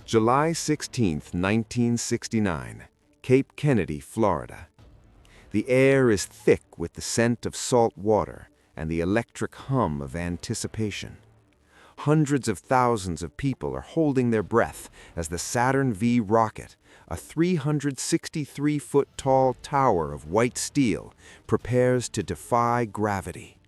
July 16, 1969, Cape Kennedy, Florida. The air is thick with the scent of salt water and the electric hum of anticipation. Hundreds of thousands of people are holding their breath as the Saturn V rocket, a 363-foot-tall tower of white steel, prepares to defy gravity.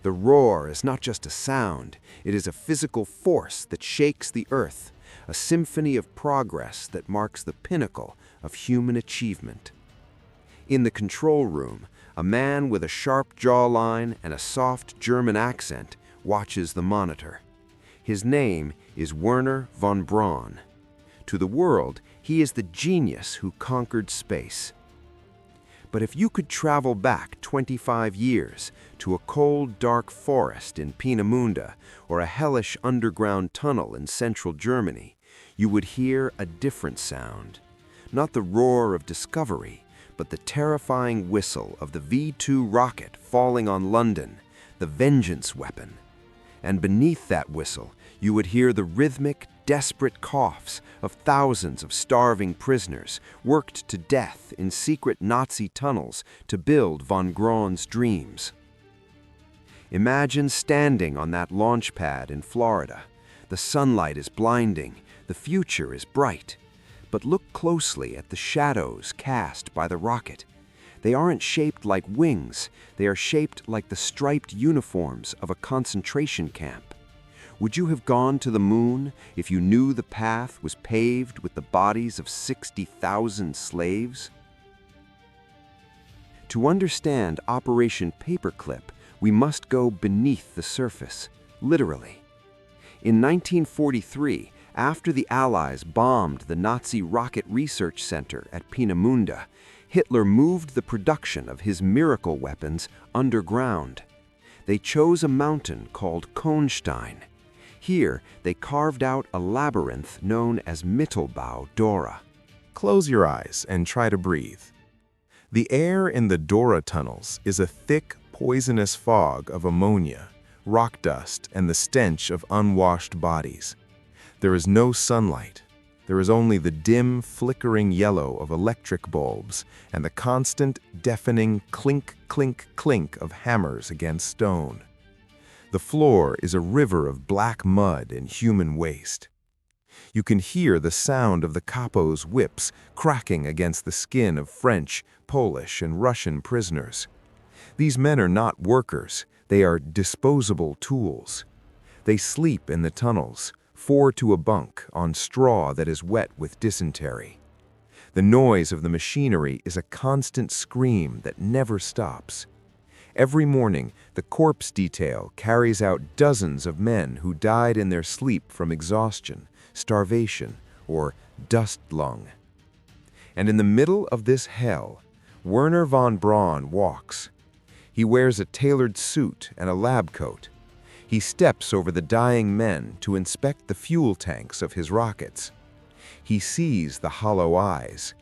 The roar is not just a sound, it is a physical force that shakes the earth, a symphony of progress that marks the pinnacle of human achievement. In the control room, a man with a sharp jawline and a soft German accent watches the monitor. His name is Wernher von Braun. To the world, he is the genius who conquered space. But if you could travel back 25 years to a cold, dark forest in Peenemünde or a hellish underground tunnel in central Germany, you would hear a different sound. Not the roar of discovery, but the terrifying whistle of the V-2 rocket falling on London, the vengeance weapon. And beneath that whistle, you would hear the rhythmic, desperate coughs of thousands of starving prisoners worked to death in secret Nazi tunnels to build von Braun's dreams. Imagine standing on that launch pad in Florida. The sunlight is blinding, the future is bright. But look closely at the shadows cast by the rocket. They aren't shaped like wings, they are shaped like the striped uniforms of a concentration camp. Would you have gone to the moon if you knew the path was paved with the bodies of 60,000 slaves? To understand Operation Paperclip, we must go beneath the surface, literally. In 1943, after the Allies bombed the Nazi Rocket Research Center at Peenemünde, Hitler moved the production of his miracle weapons underground. They chose a mountain called Kohnstein. Here, they carved out a labyrinth known as Mittelbau-Dora. Close your eyes and try to breathe. The air in the Dora tunnels is a thick, poisonous fog of ammonia, rock dust, and the stench of unwashed bodies. There is no sunlight. There is only the dim, flickering yellow of electric bulbs and the constant, deafening clink, clink, clink of hammers against stone. The floor is a river of black mud and human waste. You can hear the sound of the capos' whips cracking against the skin of French, Polish, and Russian prisoners. These men are not workers, they are disposable tools. They sleep in the tunnels, 4 to a bunk, on straw that is wet with dysentery. The noise of the machinery is a constant scream that never stops. Every morning, the corpse detail carries out dozens of men who died in their sleep from exhaustion, starvation, or dust lung. And in the middle of this hell, Wernher von Braun walks. He wears a tailored suit and a lab coat. He steps over the dying men to inspect the fuel tanks of his rockets. He sees the hollow eyes.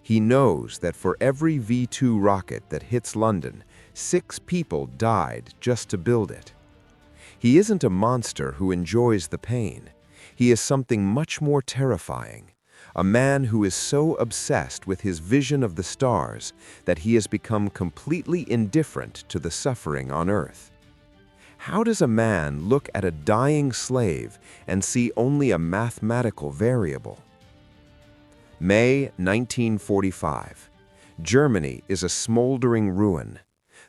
He knows that for every V-2 rocket that hits London, 6 people died just to build it. He isn't a monster who enjoys the pain. He is something much more terrifying. A man who is so obsessed with his vision of the stars that he has become completely indifferent to the suffering on Earth. How does a man look at a dying slave and see only a mathematical variable? May 1945. Germany is a smoldering ruin.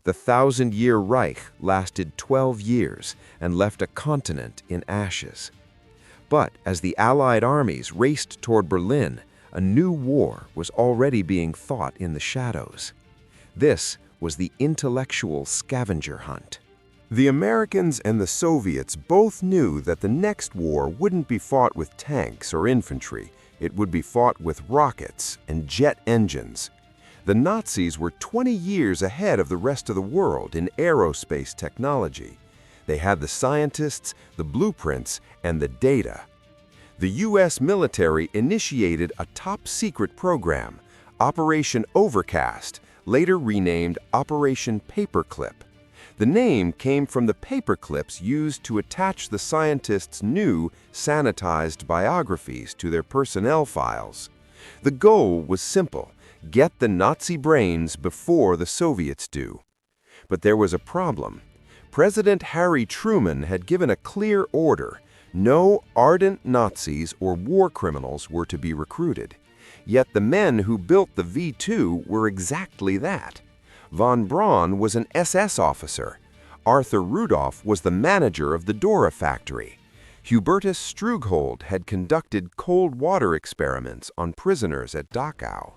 The 1,000-year Reich lasted 12 years and left a continent in ashes. But as the Allied armies raced toward Berlin, a new war was already being fought in the shadows. This was the intellectual scavenger hunt. The Americans and the Soviets both knew that the next war wouldn't be fought with tanks or infantry. It would be fought with rockets and jet engines. The Nazis were 20 years ahead of the rest of the world in aerospace technology. They had the scientists, the blueprints, and the data. The U.S. military initiated a top-secret program, Operation Overcast, later renamed Operation Paperclip. The name came from the paperclips used to attach the scientists' new, sanitized biographies to their personnel files. The goal was simple: get the Nazi brains before the Soviets do. But there was a problem. President Harry Truman had given a clear order: no ardent Nazis or war criminals were to be recruited. Yet the men who built the V2 were exactly that. Von Braun was an SS officer. Arthur Rudolph was the manager of the Dora factory. Hubertus Strughold had conducted cold water experiments on prisoners at Dachau.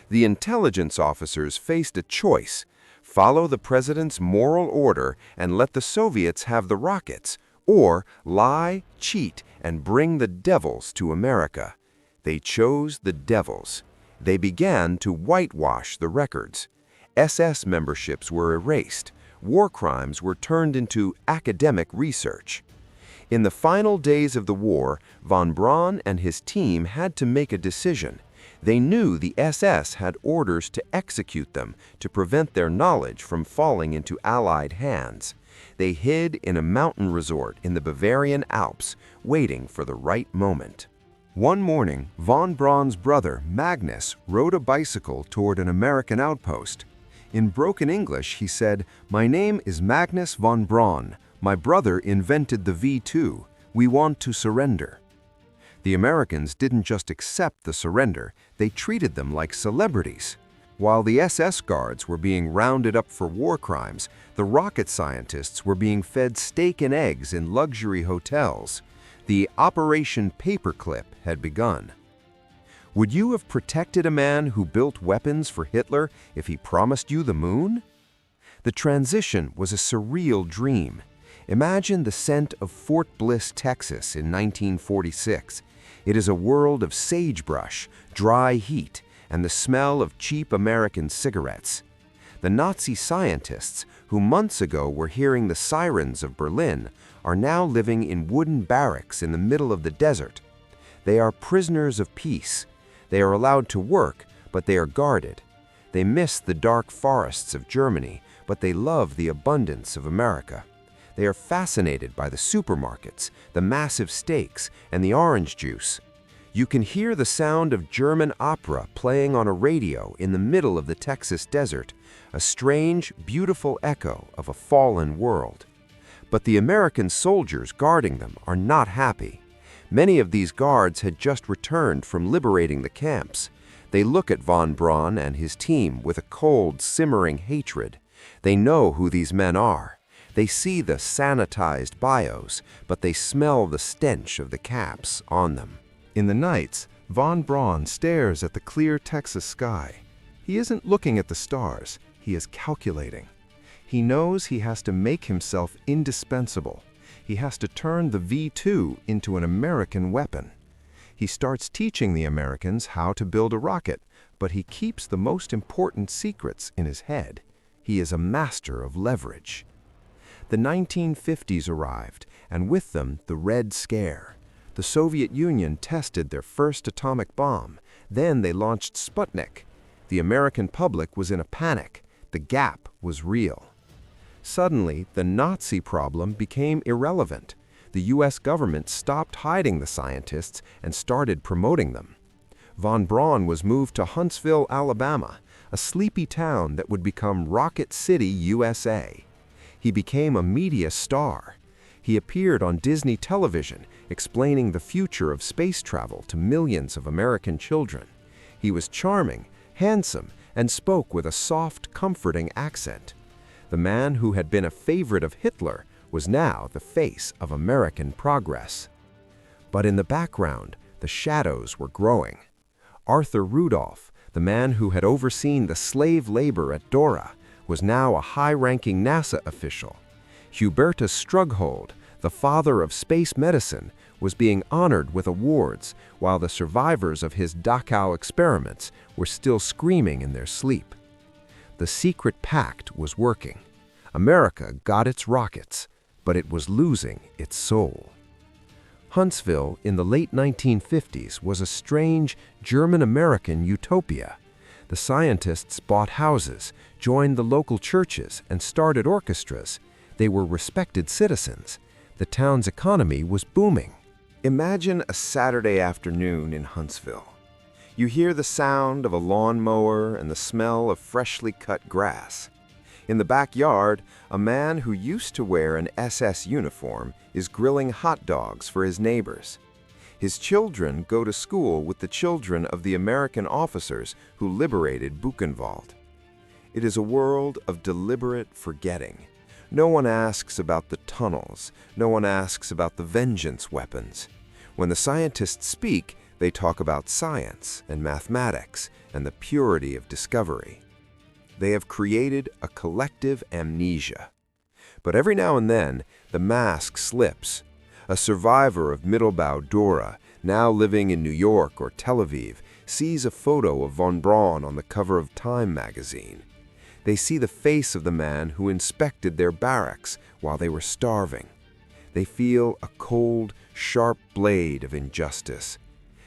The intelligence officers faced a choice: follow the president's moral order and let the Soviets have the rockets, or lie, cheat, and bring the devils to America. They chose the devils. They began to whitewash the records. SS memberships were erased. War crimes were turned into academic research. In the final days of the war, von Braun and his team had to make a decision. They knew the SS had orders to execute them to prevent their knowledge from falling into Allied hands. They hid in a mountain resort in the Bavarian Alps, waiting for the right moment. One morning, von Braun's brother, Magnus, rode a bicycle toward an American outpost. In broken English, he said, "My name is Magnus von Braun. My brother invented the V2. We want to surrender." The Americans didn't just accept the surrender, they treated them like celebrities. While the SS guards were being rounded up for war crimes, the rocket scientists were being fed steak and eggs in luxury hotels. The Operation Paperclip had begun. Would you have protected a man who built weapons for Hitler if he promised you the moon? The transition was a surreal dream. Imagine the scent of Fort Bliss, Texas in 1946. It is a world of sagebrush, dry heat, and the smell of cheap American cigarettes. The Nazi scientists, who months ago were hearing the sirens of Berlin, are now living in wooden barracks in the middle of the desert. They are prisoners of peace. They are allowed to work, but they are guarded. They miss the dark forests of Germany, but they love the abundance of America. They are fascinated by the supermarkets, the massive steaks, and the orange juice. You can hear the sound of German opera playing on a radio in the middle of the Texas desert, a strange, beautiful echo of a fallen world. But the American soldiers guarding them are not happy. Many of these guards had just returned from liberating the camps. They look at von Braun and his team with a cold, simmering hatred. They know who these men are. They see the sanitized bios, but they smell the stench of the caps on them. In the nights, von Braun stares at the clear Texas sky. He isn't looking at the stars, he is calculating. He knows he has to make himself indispensable. He has to turn the V2 into an American weapon. He starts teaching the Americans how to build a rocket, but he keeps the most important secrets in his head. He is a master of leverage. The 1950s arrived, and with them the Red Scare. The Soviet Union tested their first atomic bomb. Then they launched Sputnik. The American public was in a panic. The gap was real. Suddenly, the Nazi problem became irrelevant. The US government stopped hiding the scientists and started promoting them. Von Braun was moved to Huntsville, Alabama, a sleepy town that would become Rocket City, USA. He became a media star. He appeared on Disney television, explaining the future of space travel to millions of American children. He was charming, handsome, and spoke with a soft, comforting accent. The man who had been a favorite of Hitler was now the face of American progress. But in the background, the shadows were growing. Arthur Rudolph, the man who had overseen the slave labor at Dora, was now a high-ranking NASA official. Hubertus Strughold, the father of space medicine, was being honored with awards, while the survivors of his Dachau experiments were still screaming in their sleep. The secret pact was working. America got its rockets, but it was losing its soul. Huntsville in the late 1950s was a strange German-American utopia. The scientists bought houses, joined the local churches, and started orchestras. They were respected citizens. The town's economy was booming. Imagine a Saturday afternoon in Huntsville. You hear the sound of a lawnmower and the smell of freshly cut grass. In the backyard, a man who used to wear an SS uniform is grilling hot dogs for his neighbors. His children go to school with the children of the American officers who liberated Buchenwald. It is a world of deliberate forgetting. No one asks about the tunnels. No one asks about the vengeance weapons. When the scientists speak, they talk about science and mathematics and the purity of discovery. They have created a collective amnesia. But every now and then, the mask slips. A survivor of Mittelbau-Dora, now living in New York or Tel Aviv, sees a photo of von Braun on the cover of Time magazine. They see the face of the man who inspected their barracks while they were starving. They feel a cold, sharp blade of injustice.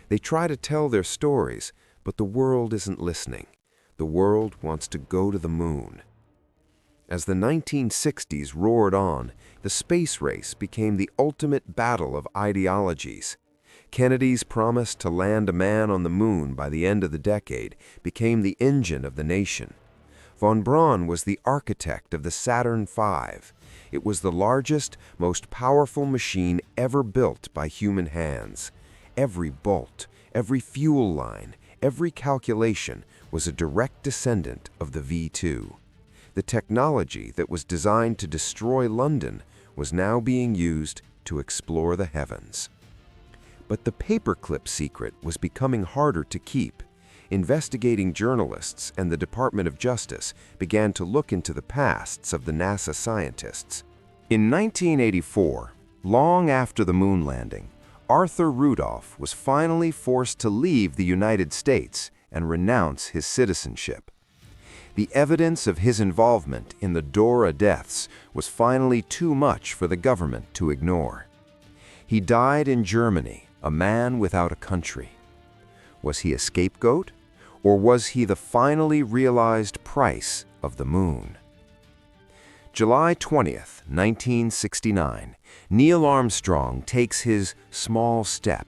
They try to tell their stories, but the world isn't listening. The world wants to go to the moon. As the 1960s roared on, the space race became the ultimate battle of ideologies. Kennedy's promise to land a man on the moon by the end of the decade became the engine of the nation. Von Braun was the architect of the Saturn V. It was the largest, most powerful machine ever built by human hands. Every bolt, every fuel line, every calculation was a direct descendant of the V2. The technology that was designed to destroy London was now being used to explore the heavens. But the paperclip secret was becoming harder to keep. Investigating journalists and the Department of Justice began to look into the pasts of the NASA scientists. In 1984, long after the moon landing, Arthur Rudolph was finally forced to leave the United States and renounce his citizenship. The evidence of his involvement in the Dora deaths was finally too much for the government to ignore. He died in Germany, a man without a country. Was he a scapegoat, or was he the finally realized price of the moon? July 20th, 1969, Neil Armstrong takes his small step.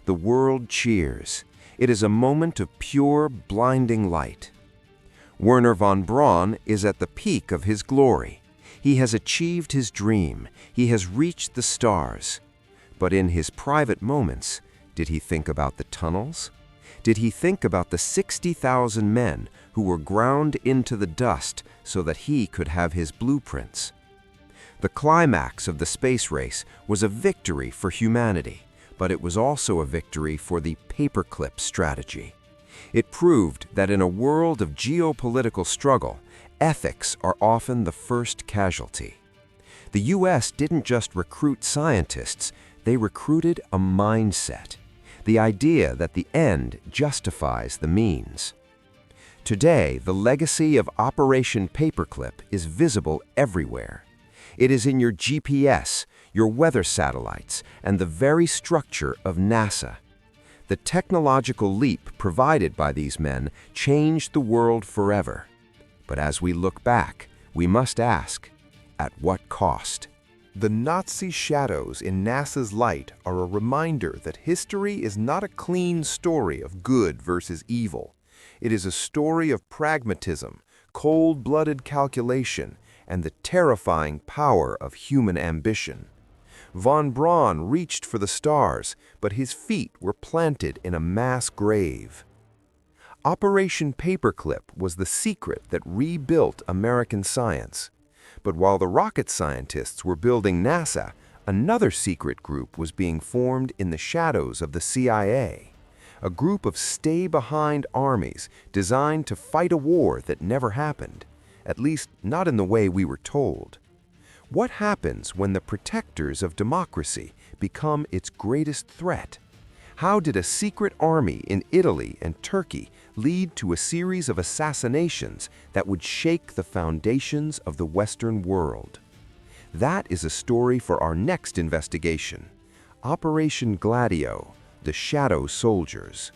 The world cheers. It is a moment of pure, blinding light. Wernher von Braun is at the peak of his glory. He has achieved his dream. He has reached the stars. But in his private moments, did he think about the tunnels? Did he think about the 60,000 men who were ground into the dust so that he could have his blueprints? The climax of the space race was a victory for humanity, but it was also a victory for the paperclip strategy. It proved that in a world of geopolitical struggle, ethics are often the first casualty. The U.S. didn't just recruit scientists, they recruited a mindset. The idea that the end justifies the means. Today, the legacy of Operation Paperclip is visible everywhere. It is in your GPS, your weather satellites, and the very structure of NASA. The technological leap provided by these men changed the world forever. But as we look back, we must ask, at what cost? The Nazi shadows in NASA's light are a reminder that history is not a clean story of good versus evil. It is a story of pragmatism, cold-blooded calculation, and the terrifying power of human ambition. Von Braun reached for the stars, but his feet were planted in a mass grave. Operation Paperclip was the secret that rebuilt American science. But while the rocket scientists were building NASA, another secret group was being formed in the shadows of the CIA. A group of stay-behind armies designed to fight a war that never happened, at least not in the way we were told. What happens when the protectors of democracy become its greatest threat? How did a secret army in Italy and Turkey lead to a series of assassinations that would shake the foundations of the Western world? That is a story for our next investigation, Operation Gladio, the Shadow Soldiers.